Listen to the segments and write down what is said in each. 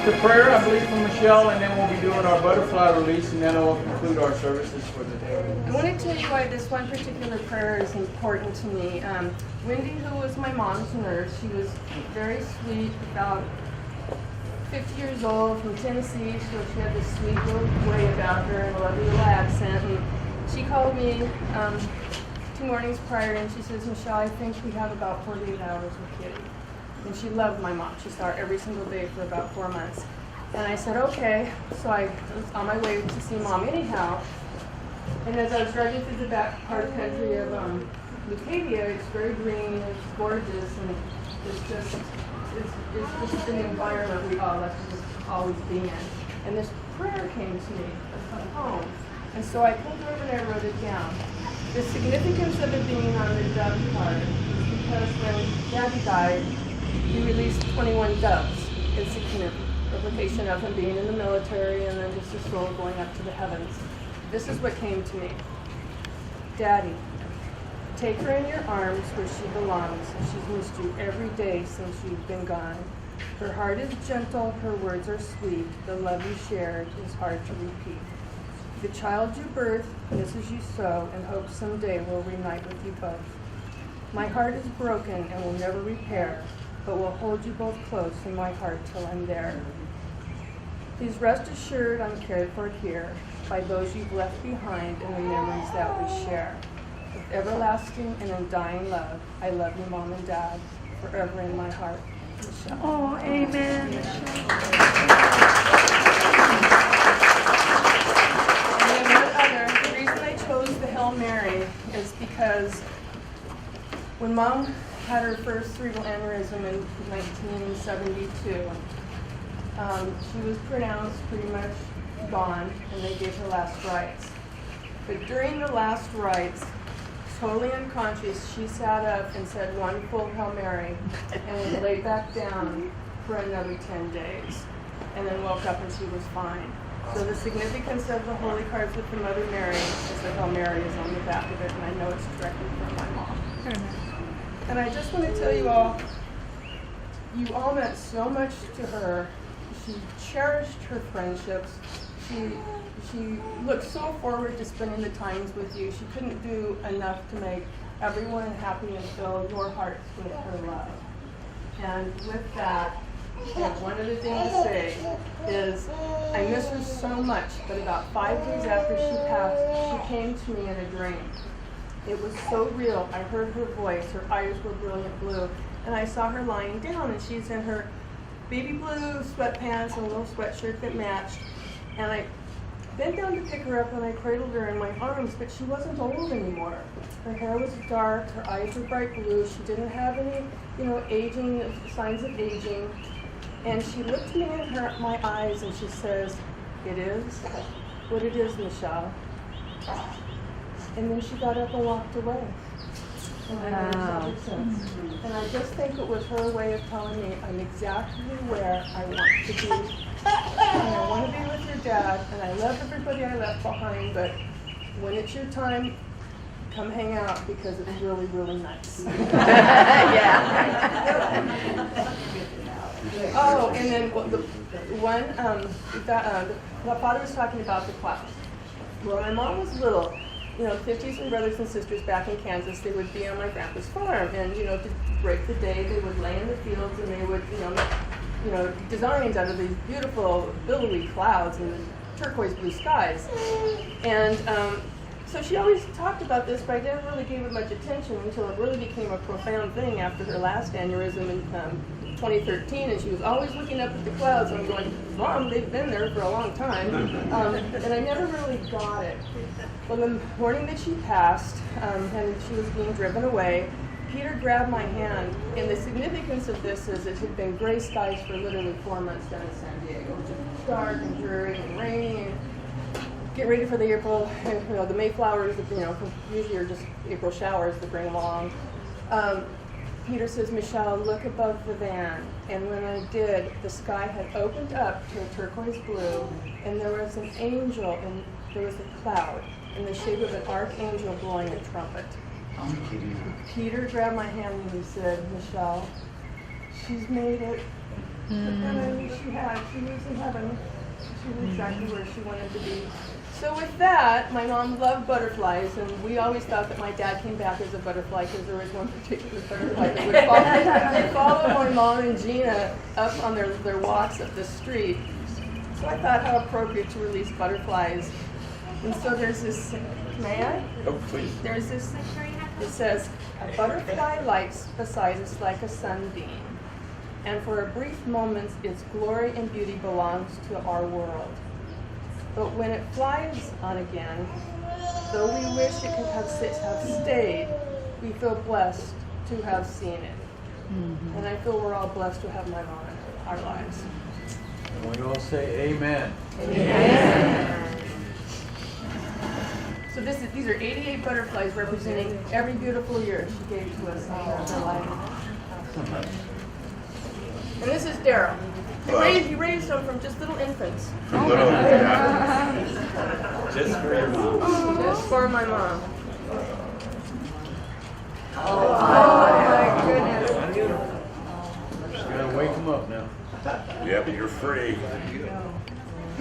a prayer, I believe, from Michelle, and then we'll be doing our butterfly release, and then I'll conclude our services for the day. I want to tell you why this one particular prayer is important to me. Wendy, who was my mom's nurse, she was very sweet, about 50 years old, from Tennessee, so she had this sweet little way about her and a lovely little accent. And she called me 2 mornings prior, and she says, Michelle, I think we have about 48 hours with Kitty. And she loved my mom. She saw her every single day for about 4 months. And I said, okay. So I was on my way to see Mom anyhow. And as I was driving through the back part of the country of Lucadia, it's very green, it's gorgeous, and it's just an environment we all have to just always be in. And this prayer came to me from home. And so I pulled over and I wrote it down. The significance of it being on the dove card is because when Daddy died, he released 21 doves. It's a implication of him being in the military and then just his soul going up to the heavens. This is what came to me. Daddy, take her in your arms where she belongs. She's missed you every day since you've been gone. Her heart is gentle, her words are sweet. The love you shared is hard to repeat. The child you birth misses you so and hopes someday will reunite with you both. My heart is broken and will never repair, but will hold you both close in my heart till I'm there. Please rest assured I'm cared for here by those you've left behind and the memories that we share. With everlasting and undying love, I love you, Mom and Dad, forever in my heart. Michelle. Oh, amen. And then one other, the reason I chose the Hail Mary is because when Mom had her first cerebral aneurysm in 1972, she was pronounced pretty much gone, and they gave her last rites. But during the last rites, totally unconscious, she sat up and said one full Hail Mary and laid back down for another 10 days, and then woke up and she was fine. So the significance of the holy cards with the Mother Mary is that Hail Mary is on the back of it, and I know it's directly from my mom. And I just want to tell you all meant so much to her. She cherished her friendships. She looked so forward to spending the times with you. She couldn't do enough to make everyone happy and fill your hearts with her love. And with that, I have one other thing to say is I miss her so much, but about 5 days after she passed, she came to me in a dream. It was so real. I heard her voice. Her eyes were brilliant blue. And I saw her lying down, and she's in her baby blue sweatpants and a little sweatshirt that matched. And I bent down to pick her up, and I cradled her in my arms, but she wasn't old anymore. Her hair was dark. Her eyes were bright blue. She didn't have any, aging, signs of aging. And she looked me in my eyes, and she says, "It is what it is, Michelle." And then she got up and walked away. And I never saw her since. And I just think it was her way of telling me I'm exactly where I want to be. And I want to be with your dad, and I love everybody I left behind, but when it's your time, come hang out because it's really, really nice. Oh, and then the father was talking about the clouds. Well, my mom was little. 50s and brothers and sisters back in Kansas, they would be on my grandpa's farm, and to break the day, they would lay in the fields and they would make designs out of these beautiful billowy clouds and turquoise blue skies. And so she always talked about this, but I didn't really give it much attention until it really became a profound thing after her last aneurysm in 2013, and she was always looking up at the clouds. I'm going, Mom, they've been there for a long time, and I never really got it. Well, the morning that she passed, and she was being driven away, Peter grabbed my hand, and the significance of this is it had been gray skies for literally 4 months down in San Diego, just dark and dreary and rainy, and get ready for the April, the Mayflowers, usually are just April showers that bring them along. Peter says, Michelle, look above the van. And when I did, the sky had opened up to a turquoise blue, and there was an angel, and there was a cloud in the shape of an archangel blowing a trumpet. Peter grabbed my hand and he said, Michelle, she's made it. And I knew she had. She was in heaven. She knew exactly where she wanted to be. So with that, my mom loved butterflies, and we always thought that my dad came back as a butterfly because there was one particular butterfly that would follow my mom and Gina up on their walks up the street. So I thought how appropriate to release butterflies. And so there's this, may I? Oh, please. There's this, it says, a butterfly lights beside us like a sunbeam. And for a brief moment, its glory and beauty belongs to our world. But when it flies on again, though we wish it could have stayed, we feel blessed to have seen it. Mm-hmm. And I feel we're all blessed to have my mom in our lives. And we all say amen. Amen. So these are 88 butterflies representing every beautiful year she gave to us in her life. And this is Daryl. He raised them from just little infants. Just for your mom. Just for my mom. Oh my goodness. Just gotta wake them up now. Yep, you're free.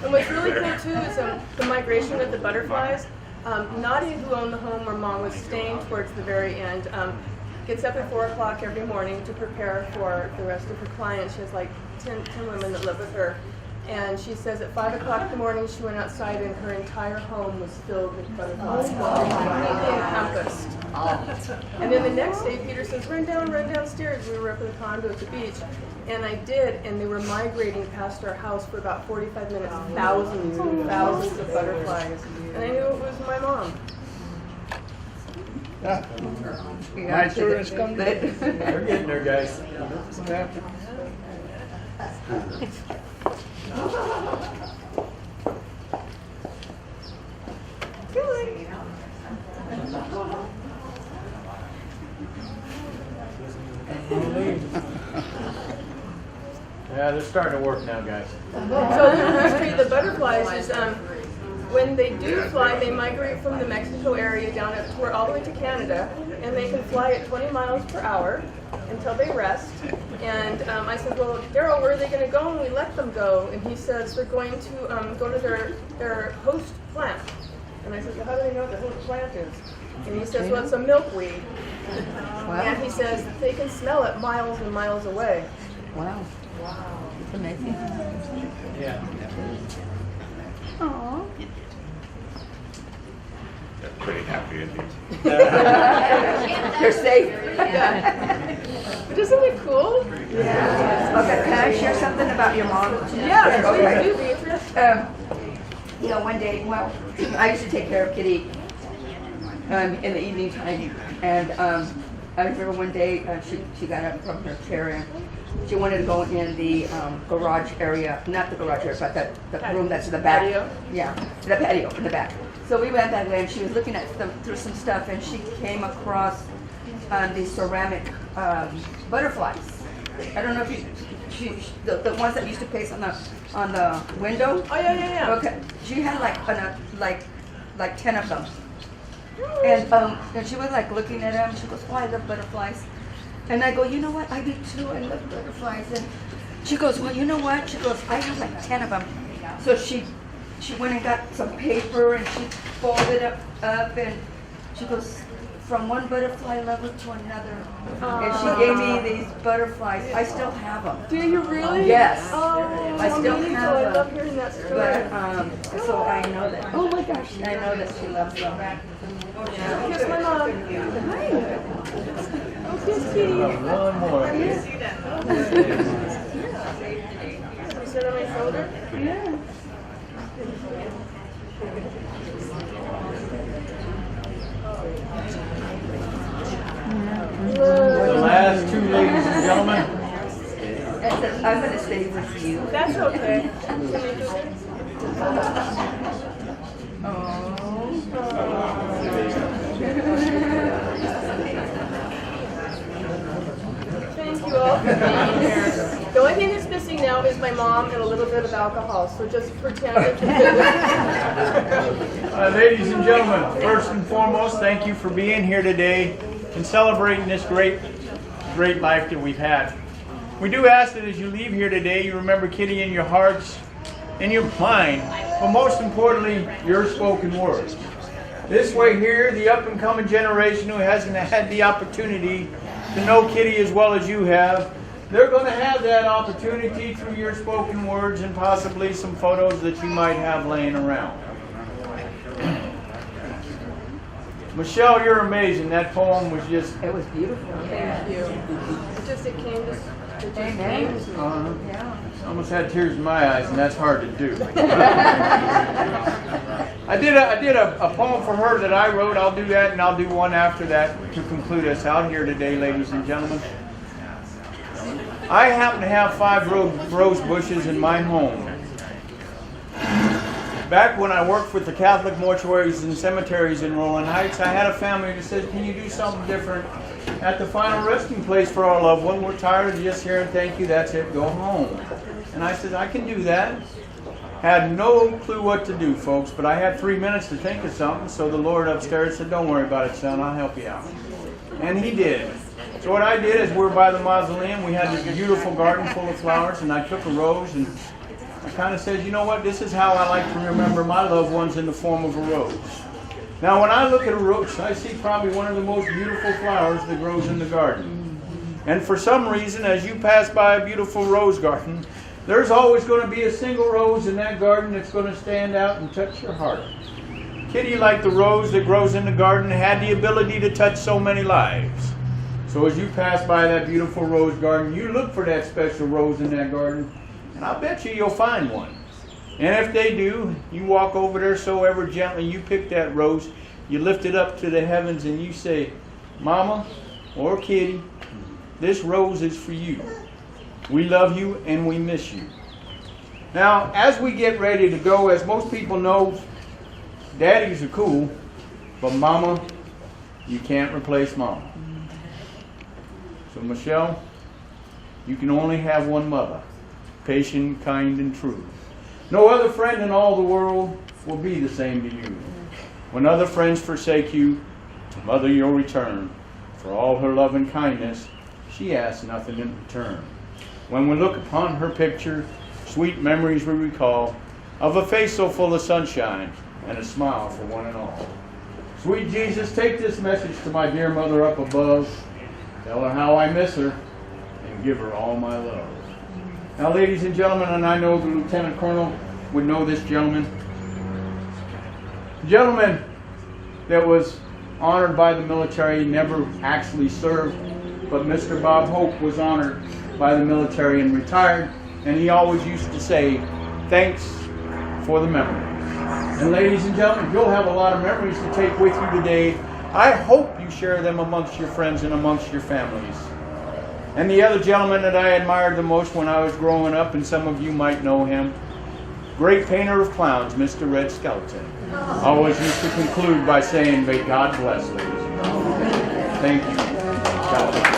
And what's really cool too is the migration of the butterflies. Nadia, who owned the home where Mom was staying towards the very end, gets up at 4 o'clock every morning to prepare for the rest of her clients. She has like 10 women that live with her. And she says at 5 o'clock in the morning she went outside and her entire home was filled with butterflies, completely encompassed. And then the next day Peter says, run downstairs. We were up in the condo at the beach. And I did, and they were migrating past our house for about 45 minutes, thousands and thousands of butterflies. And I knew it was my mom. My insurance come They're getting there, guys. Yeah, they're starting to work now, guys. So the history of the butterflies is when they do fly, they migrate from the Mexico area down up to all the way to Canada, and they can fly at 20 miles per hour until they rest. And I said, well, Daryl, where are they going to go? And we let them go. And he says they're going to go to their host plant. And I said, well, how do they know what the host plant is? And he says, well, it's a milkweed. Wow. And he says they can smell it miles and miles away. Wow. Wow. It's amazing. Yeah. Aww. They're pretty happy in here. They're safe. Yeah. But isn't it cool? Yeah. Okay, can I share something about your mom? Yeah, Okay. please do, Beatrice. You know, one day, well, I used to take care of Kitty in the evening time, and I remember one day she got up from her chair and she wanted to go in the garage area, not the garage area, but the room that's in the back. Patio? Yeah, the patio in the back. So we went that way, and she was looking at through some stuff, and she came across these ceramic butterflies. I don't know if the ones that used to paste on the window. Oh yeah. Okay, she had like 10 of them, and she was like looking at them. She goes, "Oh, I love butterflies." And I go, "You know what? I do too. I love butterflies." And she goes, "Well, you know what?" She goes, "I have like 10 of them." So she went and got some paper and she folded up and she goes, "From one butterfly lover to another." And she gave me these butterflies. I still have them. Do you really? Yes. Oh, I still meaningful. have I them. love hearing that story. But so I know that. Oh my gosh! I know that she loves them. Kiss my mom. Hi. Oh, kiss Kitty. One more. You sit on my shoulder? Yeah. The last two, ladies and gentlemen. I'm going to stay with you. That's okay. Thank you all for being here. The only thing that's missing now is my mom and a little bit of alcohol, so just pretend it's Ladies and gentlemen, first and foremost, thank you for being here today and celebrating this great life that we've had. We do ask that as you leave here today, you remember Kitty in your hearts, in your mind, but most importantly, your spoken words. This way here, the up-and-coming generation who hasn't had the opportunity to know Kitty as well as you have, they're going to have that opportunity through your spoken words and possibly some photos that you might have laying around. Michelle, you're amazing. That poem was just... It was beautiful. Thank you. It came to me. Yeah. Almost had tears in my eyes, and that's hard to do. I did a poem for her that I wrote. I'll do that, and I'll do one after that to conclude us out here today, ladies and gentlemen. I happen to have 5 rose bushes in my home. Back when I worked with the Catholic mortuaries and cemeteries in Rowland Heights, I had a family that said, can you do something different at the final resting place for our loved one? We're tired of just hearing thank you, that's it, go home. And I said, I can do that. Had no clue what to do, folks, but I had 3 minutes to think of something, so the Lord upstairs said, don't worry about it, son, I'll help you out. And he did. So what I did is we're by the mausoleum, we had this beautiful garden full of flowers, and I took a rose and I kind of said, you know what, this is how I like to remember my loved ones in the form of a rose. Now when I look at a rose, I see probably one of the most beautiful flowers that grows in the garden. And for some reason, as you pass by a beautiful rose garden, there's always going to be a single rose in that garden that's going to stand out and touch your heart. Kitty, like the rose that grows in the garden, had the ability to touch so many lives. So as you pass by that beautiful rose garden, you look for that special rose in that garden, and I'll bet you'll find one. And if they do, you walk over there so ever gently, you pick that rose, you lift it up to the heavens, and you say, Mama or Kitty, this rose is for you. We love you and we miss you. Now, as we get ready to go, as most people know, daddies are cool, but Mama, you can't replace Mama. So Michelle, you can only have one mother, patient, kind, and true. No other friend in all the world will be the same to you. When other friends forsake you, to mother you'll return. For all her love and kindness, she asks nothing in return. When we look upon her picture, sweet memories we recall of a face so full of sunshine and a smile for one and all. Sweet Jesus, take this message to my dear mother up above. Tell her how I miss her and give her all my love. Now, ladies and gentlemen, and I know the Lieutenant Colonel would know this gentleman. The gentleman that was honored by the military, never actually served, but Mr. Bob Hope was honored by the military and retired, and he always used to say, thanks for the memories. And ladies and gentlemen, you'll have a lot of memories to take with you today. I hope you share them amongst your friends and amongst your families. And the other gentleman that I admired the most when I was growing up, and some of you might know him, great painter of clowns, Mr. Red Skeleton. Always used to conclude by saying, may God bless, ladies and gentlemen. Thank you. God bless.